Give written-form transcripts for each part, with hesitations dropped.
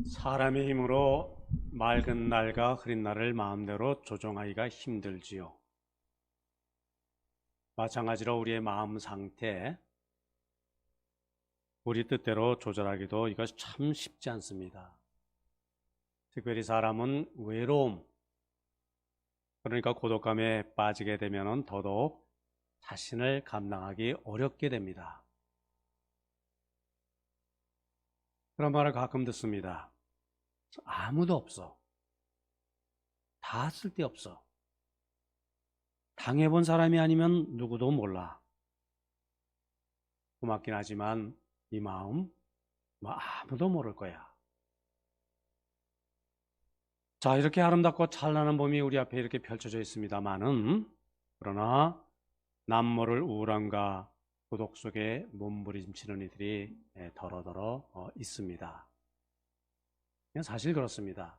사람의 힘으로 맑은 날과 흐린 날을 마음대로 조정하기가 힘들지요. 마찬가지로 우리의 마음 상태, 우리 뜻대로 조절하기도 이것이 참 쉽지 않습니다. 특별히 사람은 외로움, 그러니까 고독감에 빠지게 되면 더더욱 자신을 감당하기 어렵게 됩니다. 그런 말을 가끔 듣습니다. 아무도 없어. 다 쓸데없어. 당해본 사람이 아니면 누구도 몰라. 고맙긴 하지만 이 마음 아무도 모를 거야. 자, 이렇게 아름답고 찬란한 봄이 우리 앞에 이렇게 펼쳐져 있습니다만은, 그러나 남모를 우울함과 고독 속에 몸부림치는 이들이 더러더러 있습니다. 사실 그렇습니다.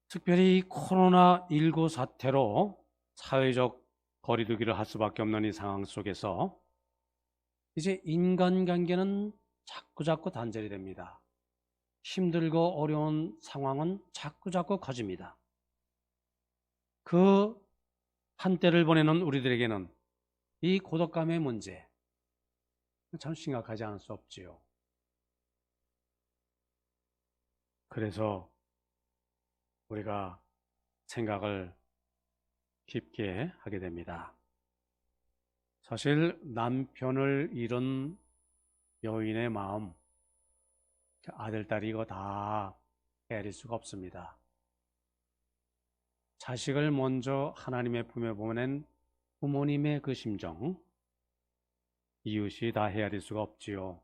특별히 이 코로나19 사태로 사회적 거리두기를 할 수밖에 없는 이 상황 속에서 이제 인간관계는 자꾸자꾸 단절이 됩니다. 힘들고 어려운 상황은 자꾸자꾸 커집니다. 그 한때를 보내는 우리들에게는 이 고독감의 문제, 참 심각하지 않을 수 없지요. 그래서 우리가 생각을 깊게 하게 됩니다. 사실 남편을 잃은 여인의 마음, 아들, 딸이 이거 다 헤아릴 수가 없습니다. 자식을 먼저 하나님의 품에 보낸 부모님의 그 심정, 이웃이 다 헤아릴 수가 없지요.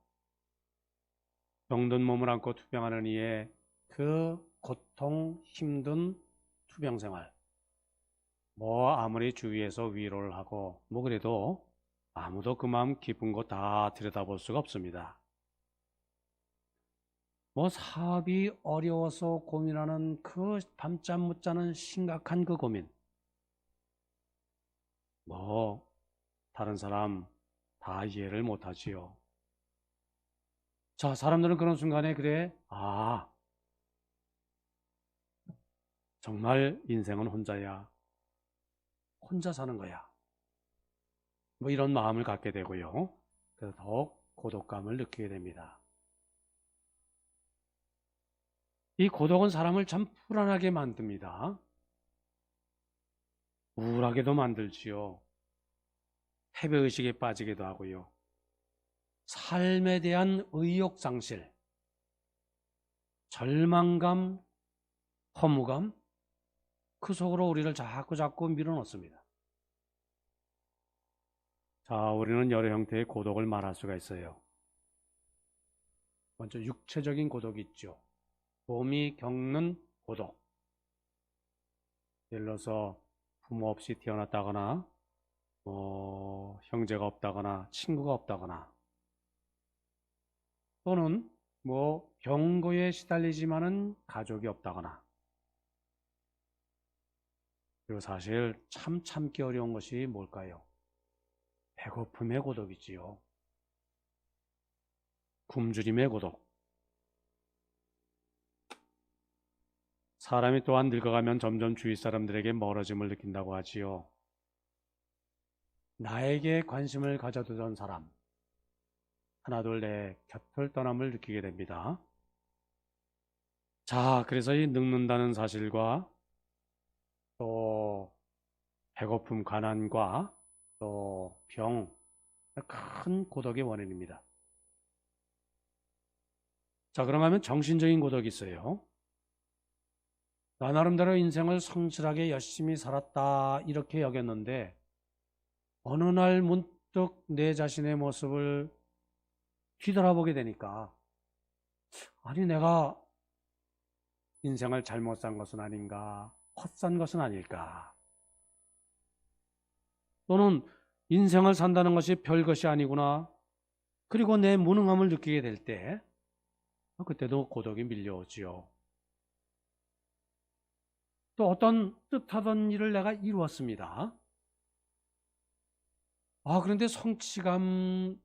병든 몸을 안고 투병하는 이의 그 고통, 힘든 투병 생활, 아무리 주위에서 위로를 하고 그래도 아무도 그 마음 깊은 거 다 들여다볼 수가 없습니다. 사업이 어려워서 고민하는 그 밤잠 못 자는 심각한 그 고민, 다른 사람 다 이해를 못 하지요. 자, 사람들은 그런 순간에 그래, 정말 인생은 혼자야. 혼자 사는 거야. 이런 마음을 갖게 되고요. 그래서 더욱 고독감을 느끼게 됩니다. 이 고독은 사람을 참 불안하게 만듭니다. 우울하게도 만들지요. 패배의식에 빠지기도 하고요. 삶에 대한 의욕 상실, 절망감, 허무감, 그 속으로 우리를 자꾸 밀어넣습니다. 자, 우리는 여러 형태의 고독을 말할 수가 있어요. 먼저 육체적인 고독이 있죠. 몸이 겪는 고독. 예를 들어서 부모 없이 태어났다거나, 형제가 없다거나, 친구가 없다거나, 또는 병고에 시달리지만은 가족이 없다거나. 그리고 사실 참 참기 어려운 것이 뭘까요? 배고픔의 고독이지요. 굶주림의 고독. 사람이 또한 늙어가면 점점 주위 사람들에게 멀어짐을 느낀다고 하지요. 나에게 관심을 가져두던 사람, 하나둘 내 곁을 떠남을 느끼게 됩니다. 자, 그래서 이 늙는다는 사실과 또 배고픔, 가난과 또 병, 큰 고독의 원인입니다. 자, 그러면 정신적인 고독이 있어요. 나 나름대로 인생을 성실하게 열심히 살았다 이렇게 여겼는데 어느 날 문득 내 자신의 모습을 뒤돌아보게 되니까 내가 인생을 잘못 산 것은 아닌가, 헛산 것은 아닐까, 또는 인생을 산다는 것이 별것이 아니구나, 그리고 내 무능함을 느끼게 될 때 그때도 고독이 밀려오지요. 또 어떤 뜻하던 일을 내가 이루었습니다. 그런데 성취감,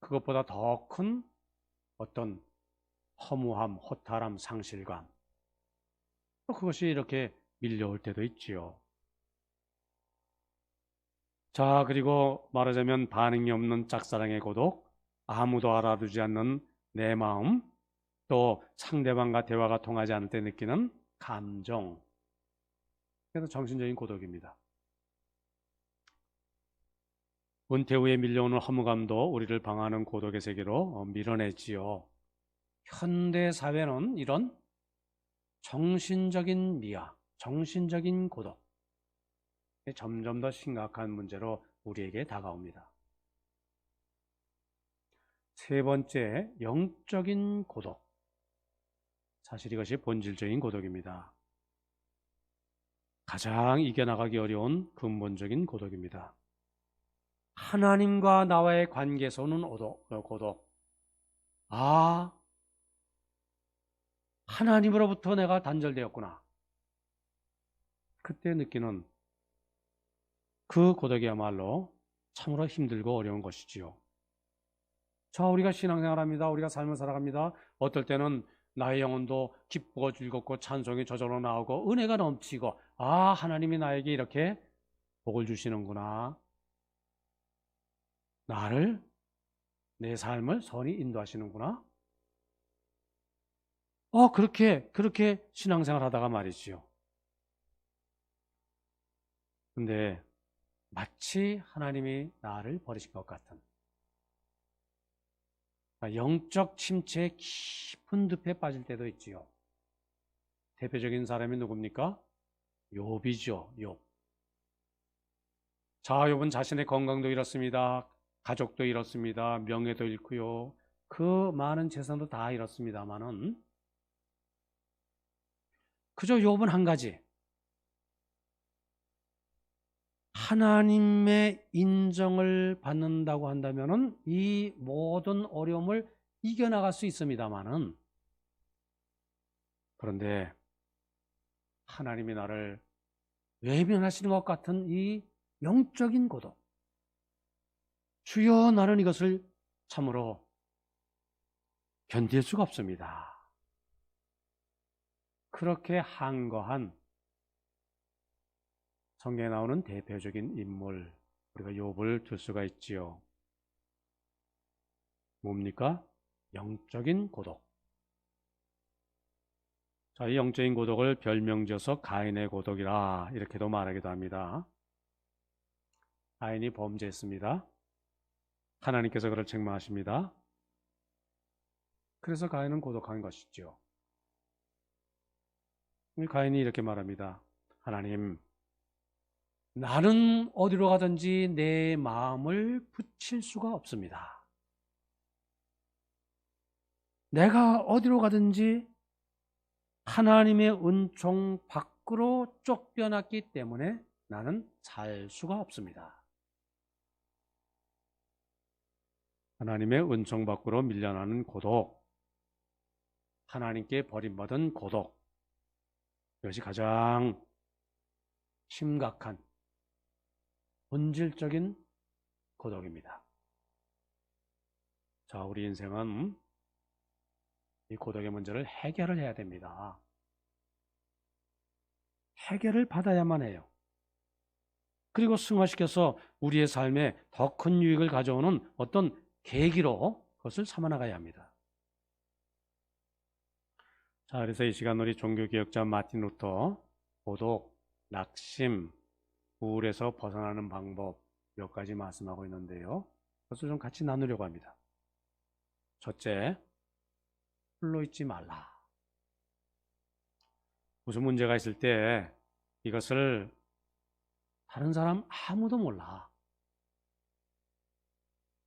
그것보다 더 큰 어떤 허무함, 허탈함, 상실감. 또 그것이 이렇게 밀려올 때도 있지요. 자, 그리고 말하자면 반응이 없는 짝사랑의 고독, 아무도 알아주지 않는 내 마음, 또 상대방과 대화가 통하지 않을 때 느끼는 감정. 그래서 정신적인 고독입니다. 은퇴 후에 밀려오는 허무감도 우리를 방하는 고독의 세계로 밀어내지요. 현대 사회는 이런 정신적인 미화, 정신적인 고독, 점점 더 심각한 문제로 우리에게 다가옵니다. 세 번째, 영적인 고독. 사실 이것이 본질적인 고독입니다. 가장 이겨나가기 어려운 근본적인 고독입니다. 하나님과 나와의 관계에서 오는 고독. 아, 하나님으로부터 내가 단절되었구나. 그때 느끼는 그 고독이야말로 참으로 힘들고 어려운 것이지요. 자, 우리가 신앙생활합니다. 우리가 삶을 살아갑니다. 어떨 때는 나의 영혼도 기쁘고 즐겁고 찬송이 저절로 나오고 은혜가 넘치고, 아, 하나님이 나에게 이렇게 복을 주시는구나. 나를, 내 삶을 선히 인도하시는구나. 그렇게 신앙생활 하다가 말이지요. 근데 마치 하나님이 나를 버리신 것 같은 영적 침체의 깊은 늪에 빠질 때도 있지요. 대표적인 사람이 누굽니까? 욥이죠, 욥. 자, 욥은 자신의 건강도 잃었습니다. 가족도 잃었습니다. 명예도 잃고요. 그 많은 재산도 다 잃었습니다만은 그저 욥은 한 가지, 하나님의 인정을 받는다고 한다면은 이 모든 어려움을 이겨나갈 수 있습니다만은, 그런데 하나님이 나를 외면하시는 것 같은 이 영적인 고독, 주여 나는 이것을 참으로 견딜 수가 없습니다. 그렇게 한거한 성경에 나오는 대표적인 인물, 우리가 욥을 들 수가 있지요. 뭡니까? 영적인 고독. 자, 이 영적인 고독을 별명지어서 가인의 고독이라 이렇게도 말하기도 합니다. 가인이 범죄했습니다. 하나님께서 그를 책망하십니다. 그래서 가인은 고독한 것이죠. 가인이 이렇게 말합니다. 하나님, 나는 어디로 가든지 내 마음을 붙일 수가 없습니다. 내가 어디로 가든지 하나님의 은총 밖으로 쫓겨났기 때문에 나는 살 수가 없습니다. 하나님의 은총 밖으로 밀려나는 고독, 하나님께 버림받은 고독, 이것이 가장 심각한 본질적인 고독입니다. 자, 우리 인생은 이 고독의 문제를 해결을 해야 됩니다. 해결을 받아야만 해요. 그리고 승화시켜서 우리의 삶에 더 큰 유익을 가져오는 어떤 계기로 그것을 삼아나가야 합니다. 자, 그래서 이 시간 우리 종교개혁자 마틴 루터 고독, 낙심, 우울에서 벗어나는 방법 몇 가지 말씀하고 있는데요. 그것을 좀 같이 나누려고 합니다. 첫째, 홀로 있지 말라. 무슨 문제가 있을 때 이것을 다른 사람 아무도 몰라.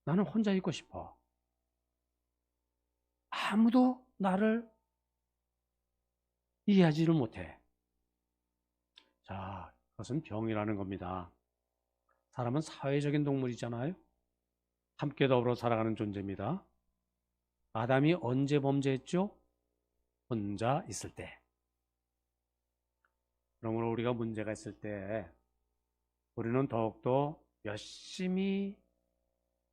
나는 혼자 있고 싶어. 아무도 나를 이해하지를 못해. 자, 그것은 병이라는 겁니다. 사람은 사회적인 동물이잖아요. 함께 더불어 살아가는 존재입니다. 아담이 언제 범죄했죠? 혼자 있을 때. 그러므로 우리가 문제가 있을 때 우리는 더욱더 열심히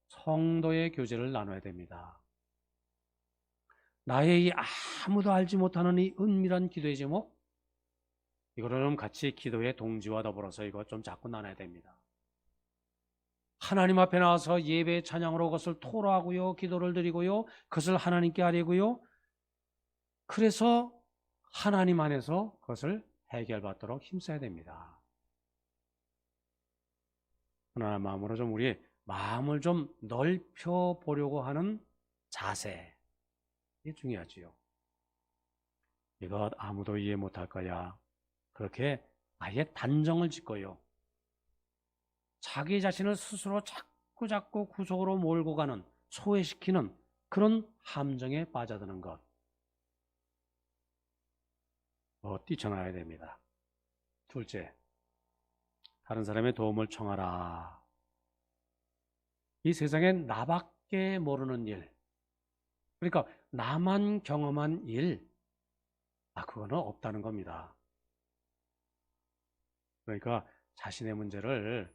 성도의 교제를 나눠야 됩니다. 나의 이 아무도 알지 못하는 이 은밀한 기도의 제목, 이거를 좀 같이 기도의 동지와 더불어서 이거 좀 자꾸 나눠야 됩니다. 하나님 앞에 나와서 예배 찬양으로 그것을 토로하고요, 기도를 드리고요, 그것을 하나님께 아뢰고요. 그래서 하나님 안에서 그것을 해결받도록 힘써야 됩니다. 하나님 마음으로 좀 우리 마음을 좀 넓혀 보려고 하는 자세, 이게 중요하지요. 이거 아무도 이해 못할 거야. 그렇게 아예 단정을 짓고요. 자기 자신을 스스로 자꾸 구속으로 몰고 가는, 소외시키는 그런 함정에 빠져드는 것, 뛰쳐나가야 됩니다. 둘째, 다른 사람의 도움을 청하라. 이 세상에 나밖에 모르는 일, 그러니까 나만 경험한 일, 그거는 없다는 겁니다. 그러니까 자신의 문제를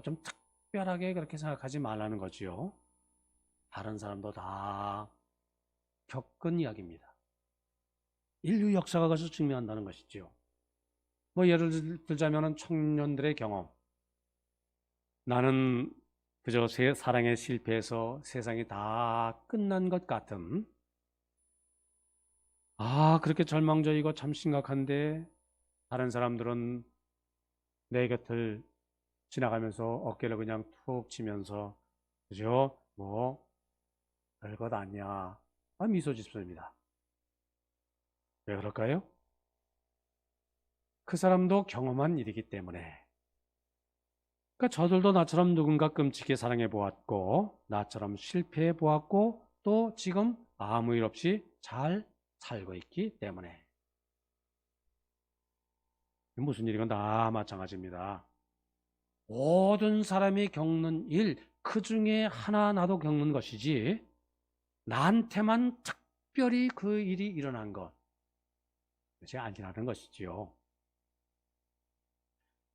좀 특별하게 그렇게 생각하지 말라는 거지요. 다른 사람도 다 겪은 이야기입니다. 인류 역사가 그것을 증명한다는 것이지요. 예를 들자면 청년들의 경험. 나는 그저 사랑에 실패해서 세상이 다 끝난 것 같은, 그렇게 절망적이고 참 심각한데 다른 사람들은 내 곁을 지나가면서 어깨를 그냥 툭 치면서 그죠? 별것 아니야. 미소 짓습니다. 왜 그럴까요? 그 사람도 경험한 일이기 때문에. 그러니까 저들도 나처럼 누군가 끔찍히 사랑해 보았고, 나처럼 실패해 보았고, 또 지금 아무 일 없이 잘 살고 있기 때문에. 무슨 일이건 다 마찬가지입니다. 모든 사람이 겪는 일, 그 중에 하나 나도 겪는 것이지, 나한테만 특별히 그 일이 일어난 것, 그것이 아니라는 것이지요.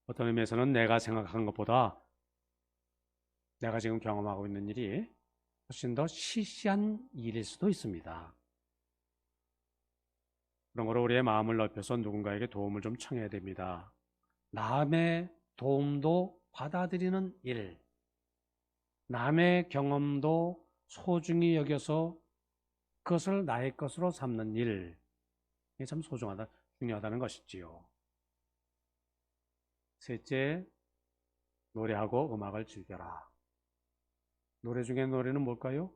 어떤 의미에서는 내가 생각한 것보다 내가 지금 경험하고 있는 일이 훨씬 더 시시한 일일 수도 있습니다. 그런 거로 우리의 마음을 넓혀서 누군가에게 도움을 좀 청해야 됩니다. 남의 도움도 받아들이는 일, 남의 경험도 소중히 여겨서 그것을 나의 것으로 삼는 일, 이게 참 중요하다는 것이지요. 셋째, 노래하고 음악을 즐겨라. 노래 중에 노래는 뭘까요?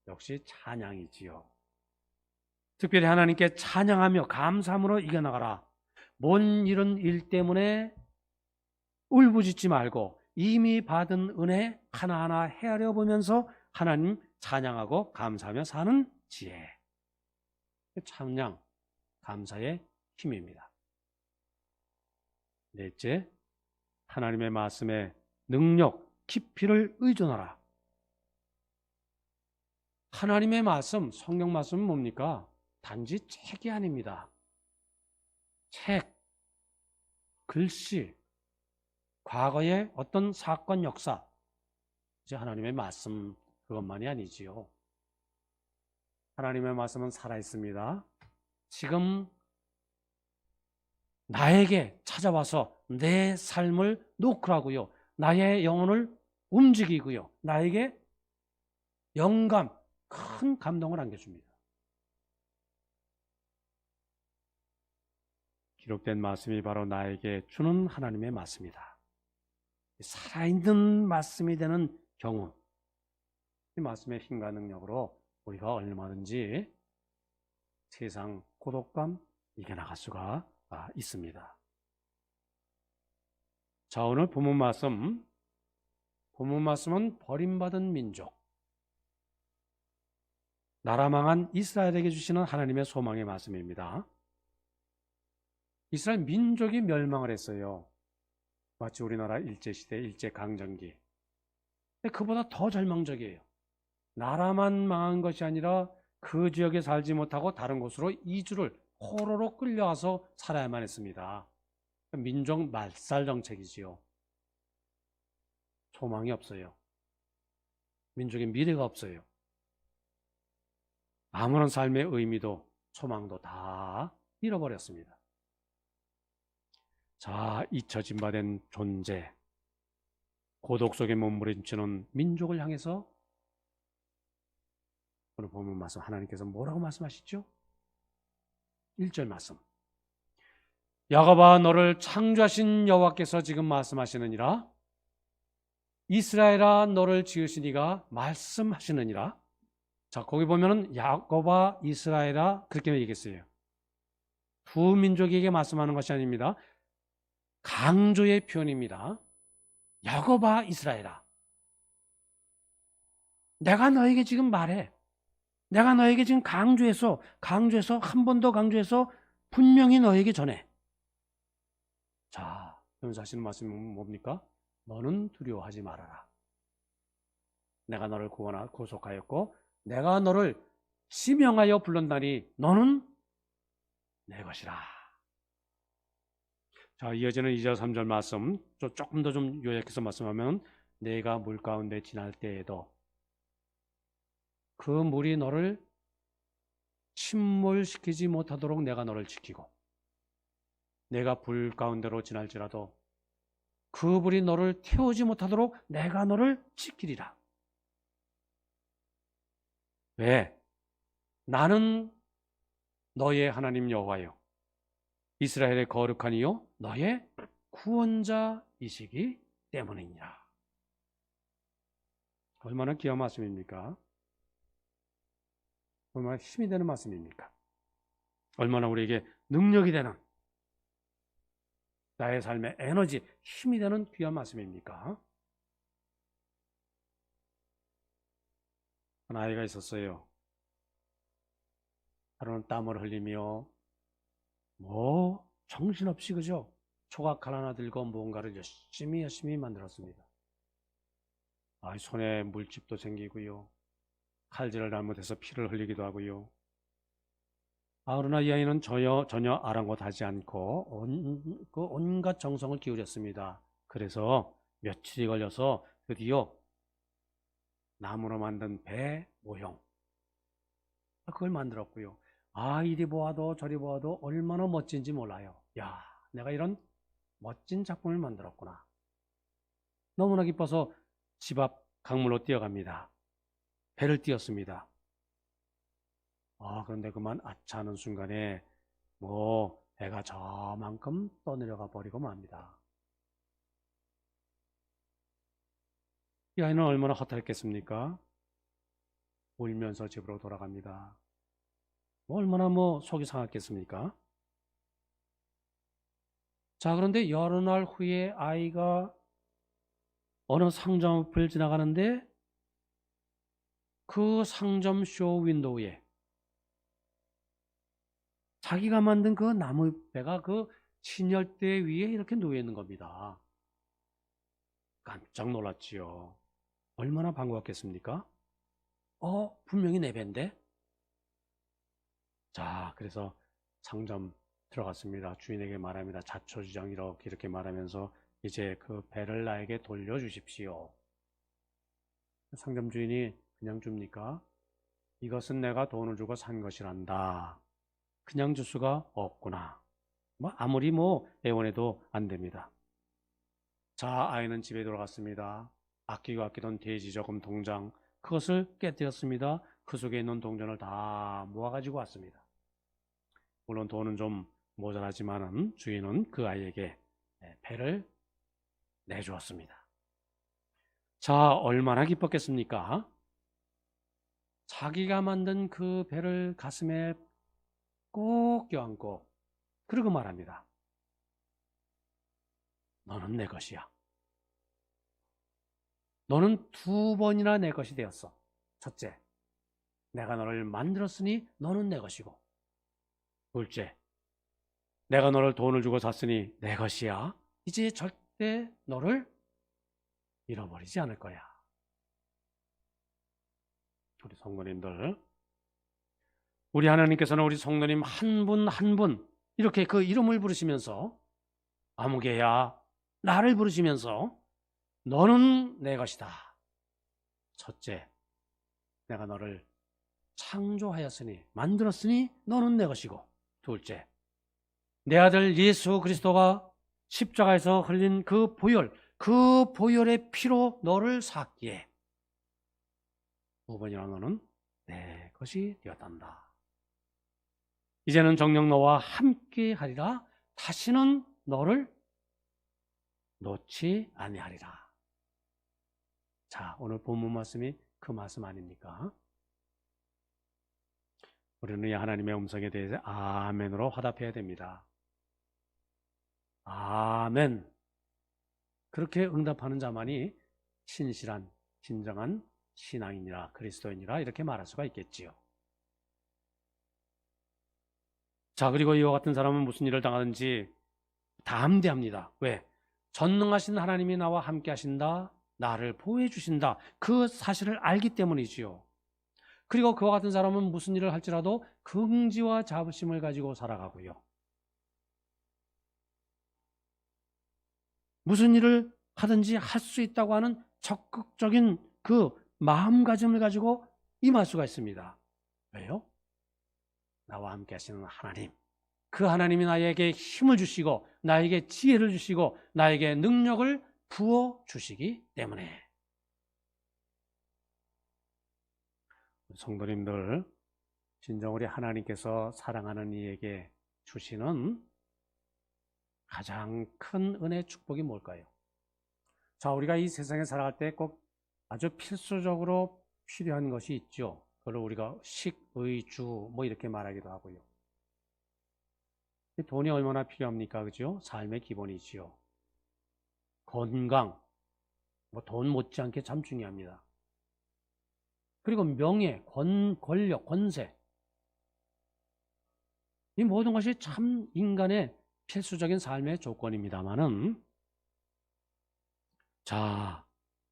역시 찬양이지요. 특별히 하나님께 찬양하며 감사함으로 이겨나가라. 뭔 이런 일 때문에 울부짖지 말고 이미 받은 은혜 하나하나 헤아려 보면서 하나님 찬양하고 감사하며 사는 지혜. 찬양, 감사의 힘입니다. 넷째, 하나님의 말씀에 능력, 깊이를 의존하라. 하나님의 말씀, 성경 말씀은 뭡니까? 단지 책이 아닙니다. 책, 글씨, 과거의 어떤 사건, 역사, 이제 하나님의 말씀 그것만이 아니지요. 하나님의 말씀은 살아있습니다. 지금 나에게 찾아와서 내 삶을 노크라고요. 나의 영혼을 움직이고요. 나에게 영감, 큰 감동을 안겨줍니다. 기록된 말씀이 바로 나에게 주는 하나님의 말씀이다. 살아있는 말씀이 되는 경우, 이 말씀의 힘과 능력으로 우리가 얼마든지 세상 고독감 이겨나갈 수가 있습니다. 자, 오늘 본문 말씀은 버림받은 민족, 나라 망한 이스라엘에게 주시는 하나님의 소망의 말씀입니다. 이스라엘 민족이 멸망을 했어요. 마치 우리나라 일제시대, 일제강점기. 그보다 더 절망적이에요. 나라만 망한 것이 아니라 그 지역에 살지 못하고 다른 곳으로 이주를 포로로 끌려와서 살아야만 했습니다. 민족 말살 정책이지요. 소망이 없어요. 민족의 미래가 없어요. 아무런 삶의 의미도 소망도 다 잃어버렸습니다. 자, 잊혀진 바 된 존재, 고독 속에 몸부림치는 민족을 향해서 오늘 보면 말씀 하나님께서 뭐라고 말씀하시죠? 1절 말씀. 야곱아 너를 창조하신 여호와께서 지금 말씀하시느니라. 이스라엘아 너를 지으신 이가 말씀하시느니라. 자, 거기 보면은 야곱아 이스라엘아 그렇게 얘기했어요. 두 민족에게 말씀하는 것이 아닙니다. 강조의 표현입니다. 야곱아 이스라엘아. 내가 너에게 지금 말해. 내가 너에게 지금 강조해서 한 번 더 강조해서 분명히 너에게 전해. 자, 그러면서 하시는 말씀은 뭡니까? 너는 두려워하지 말아라. 내가 너를 구속하였고 내가 너를 시명하여 불렀나니 너는 내 것이라. 자, 이어지는 2절 3절 말씀 조금 더 좀 요약해서 말씀하면 내가 물 가운데 지날 때에도 그 물이 너를 침몰시키지 못하도록 내가 너를 지키고 내가 불 가운데로 지날지라도 그 불이 너를 태우지 못하도록 내가 너를 지키리라. 왜? 나는 너의 하나님 여호와요 이스라엘의 거룩한 이요 너의 구원자이시기 때문이니라. 얼마나 귀한 말씀입니까? 얼마나 힘이 되는 말씀입니까? 얼마나 우리에게 능력이 되는 나의 삶의 에너지, 힘이 되는 귀한 말씀입니까? 한 아이가 있었어요. 하루는 땀을 흘리며 정신없이 그죠? 초각 하나 들고 뭔가를 열심히 만들었습니다. 손에 물집도 생기고요. 칼질을 잘못해서 피를 흘리기도 하고요. 그러나 이 아이는 전혀 아랑곳하지 않고 온갖 정성을 기울였습니다. 그래서 며칠이 걸려서 드디어 나무로 만든 배 모형 그걸 만들었고요. 이리 보아도 저리 보아도 얼마나 멋진지 몰라요. 야, 내가 이런 멋진 작품을 만들었구나. 너무나 기뻐서 집 앞 강물로 뛰어갑니다. 배를 띄웠습니다. 그런데 그만 아차하는 순간에 배가 저만큼 떠내려가 버리고 맙니다. 이 아이는 얼마나 허탈했겠습니까? 울면서 집으로 돌아갑니다. 얼마나 속이 상했겠습니까? 자, 그런데 여러 날 후에 아이가 어느 상점 앞을 지나가는데 그 상점 쇼 윈도우에 자기가 만든 그 나무 배가 그 진열대 위에 이렇게 놓여 있는 겁니다. 깜짝 놀랐지요. 얼마나 반가웠겠습니까? 분명히 내 배인데? 자, 그래서 상점 들어갔습니다. 주인에게 말합니다. 자초지종 이렇게 말하면서 이제 그 배를 나에게 돌려주십시오. 상점 주인이 그냥 줍니까? 이것은 내가 돈을 주고 산 것이란다. 그냥 줄 수가 없구나. 아무리 애원해도 안 됩니다. 자, 아이는 집에 돌아갔습니다. 아끼던 돼지저금 통장 그것을 깨뜨렸습니다. 그 속에 있는 동전을 다 모아가지고 왔습니다. 물론 돈은 좀 모자라지만은 주인은 그 아이에게 배를 내주었습니다. 자, 얼마나 기뻤겠습니까? 자기가 만든 그 배를 가슴에 꼭 껴안고 그러고 말합니다. 너는 내 것이야. 너는 2번이나 내 것이 되었어. 첫째, 내가 너를 만들었으니 너는 내 것이고, 둘째, 내가 너를 돈을 주고 샀으니 내 것이야. 이제 절대 너를 잃어버리지 않을 거야. 우리 성도님들, 우리 하나님께서는 우리 성도님 한 분 한 분 이렇게 그 이름을 부르시면서 아무개야 나를 부르시면서 너는 내 것이다. 첫째, 내가 너를 창조하였으니, 만들었으니 너는 내 것이고, 둘째, 내 아들 예수 그리스도가 십자가에서 흘린 그 보혈의 피로 너를 샀기에 두 번이나 너는 내 것이 되었단다. 이제는 정녕 너와 함께 하리라. 다시는 너를 놓지 아니하리라. 자, 오늘 본문 말씀이 그 말씀 아닙니까? 우리는 이 하나님의 음성에 대해서 아멘으로 화답해야 됩니다. 아멘. 그렇게 응답하는 자만이 신실한 진정한 신앙이니라, 그리스도인이라 이렇게 말할 수가 있겠지요. 자, 그리고 이와 같은 사람은 무슨 일을 당하든지 담대합니다. 왜? 전능하신 하나님이 나와 함께 하신다, 나를 보호해 주신다, 그 사실을 알기 때문이지요. 그리고 그와 같은 사람은 무슨 일을 할지라도 긍지와 자부심을 가지고 살아가고요. 무슨 일을 하든지 할 수 있다고 하는 적극적인 그 마음가짐을 가지고 임할 수가 있습니다. 왜요? 나와 함께 하시는 하나님, 그 하나님이 나에게 힘을 주시고 나에게 지혜를 주시고 나에게 능력을 부어주시기 때문에. 성도님들, 진정 우리 하나님께서 사랑하는 이에게 주시는 가장 큰 은혜, 축복이 뭘까요? 자, 우리가 이 세상에 살아갈 때 꼭 아주 필수적으로 필요한 것이 있죠. 그걸 우리가 식, 의, 주 뭐 이렇게 말하기도 하고요. 돈이 얼마나 필요합니까? 그죠? 삶의 기본이지요. 건강, 뭐 돈 못지않게 참 중요합니다. 그리고 명예, 권력, 권세, 이 모든 것이 참 인간의 필수적인 삶의 조건입니다만은, 자,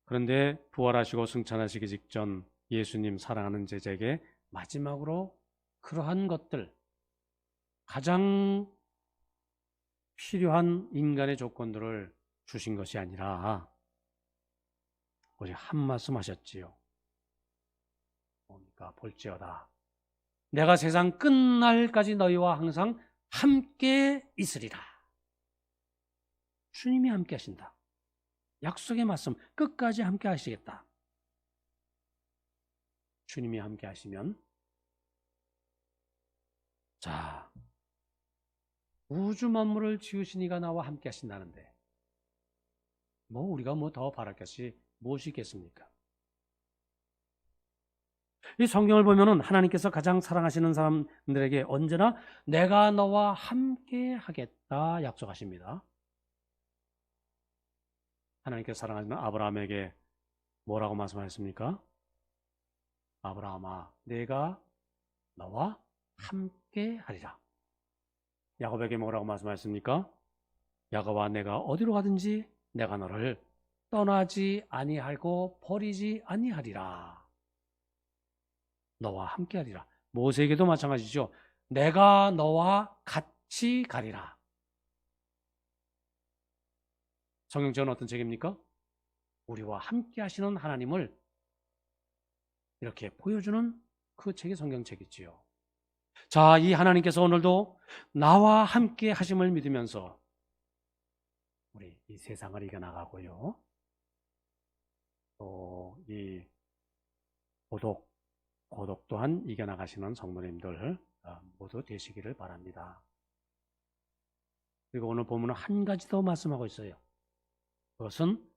그런데 부활하시고 승천하시기 직전 예수님 사랑하는 제자에게 마지막으로 그러한 것들, 가장 필요한 인간의 조건들을 주신 것이 아니라 오직 한 말씀 하셨지요. 뭡니까? 볼지어다, 내가 세상 끝날까지 너희와 항상 함께 있으리라. 주님이 함께 하신다. 약속의 말씀, 끝까지 함께 하시겠다. 주님이 함께 하시면, 자, 우주 만물을 지으신 이가 나와 함께 하신다는데 뭐 우리가 뭐 더 바랄 것이 무엇이 있겠습니까? 이 성경을 보면은 하나님께서 가장 사랑하시는 사람들에게 언제나 내가 너와 함께 하겠다 약속하십니다. 하나님께서 사랑하시는 아브라함에게 뭐라고 말씀하셨습니까? 아브라함아, 내가 너와 함께 하리라. 야곱에게 뭐라고 말씀하셨습니까? 야곱아, 내가 어디로 가든지 내가 너를 떠나지 아니하고 버리지 아니하리라. 너와 함께 하리라. 모세에게도 마찬가지죠. 내가 너와 같이 가리라. 성경책은 어떤 책입니까? 우리와 함께 하시는 하나님을 이렇게 보여주는 그 책이 성경책이지요. 자, 이 하나님께서 오늘도 나와 함께 하심을 믿으면서 우리 이 세상을 이겨나가고요. 또 이 고독 또한 이겨나가시는 성도님들 모두 되시기를 바랍니다. 그리고 오늘 보면 한 가지 더 말씀하고 있어요. 그것은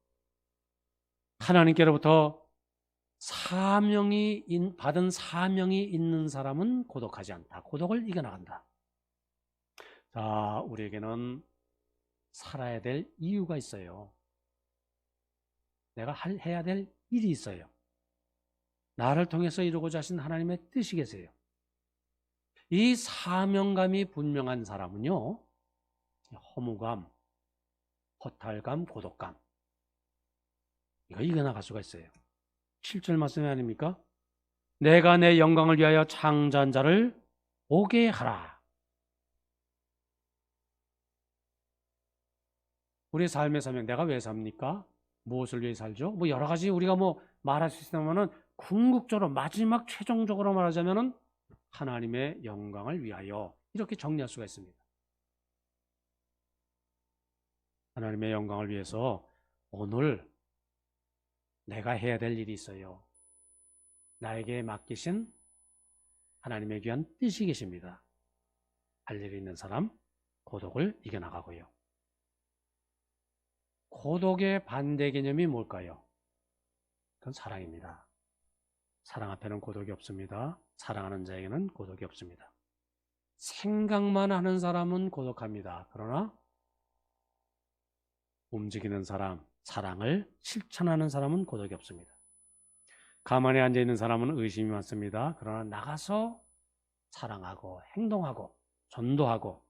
하나님께로부터 받은 사명이 있는 사람은 고독하지 않다. 고독을 이겨나간다. 자, 우리에게는 살아야 될 이유가 있어요. 내가 해야 될 일이 있어요. 나를 통해서 이루고자 하신 하나님의 뜻이 계세요. 이 사명감이 분명한 사람은요, 허무감, 허탈감, 고독감, 이거 이겨나갈 수가 있어요. 7절 말씀이 아닙니까? 내가 내 영광을 위하여 창조한 자를 보게 하라. 우리의 삶의 사명, 내가 왜 삽니까? 무엇을 위해 살죠? 뭐 여러 가지 우리가 뭐 말할 수 있으면은 궁극적으로 마지막 최종적으로 말하자면은 하나님의 영광을 위하여 이렇게 정리할 수가 있습니다. 하나님의 영광을 위해서 오늘 내가 해야 될 일이 있어요. 나에게 맡기신 하나님의 귀한 뜻이 계십니다. 할 일이 있는 사람, 고독을 이겨나가고요. 고독의 반대 개념이 뭘까요? 그건 사랑입니다. 사랑 앞에는 고독이 없습니다. 사랑하는 자에게는 고독이 없습니다. 생각만 하는 사람은 고독합니다. 그러나 움직이는 사람, 사랑을 실천하는 사람은 고독이 없습니다. 가만히 앉아있는 사람은 의심이 많습니다. 그러나 나가서 사랑하고 행동하고 전도하고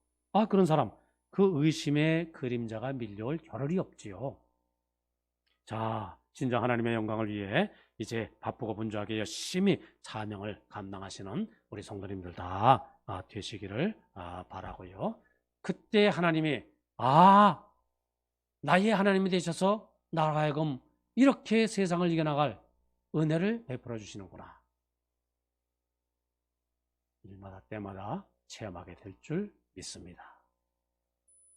그런 사람, 그 의심의 그림자가 밀려올 겨를이 없지요. 자, 진정 하나님의 영광을 위해 이제 바쁘고 분주하게 열심히 사명을 감당하시는 우리 성도님들 다 되시기를 바라고요. 그때 하나님이 나의 하나님이 되셔서 나로 하여금 이렇게 세상을 이겨나갈 은혜를 베풀어 주시는구나. 일마다 때마다 체험하게 될 줄 믿습니다.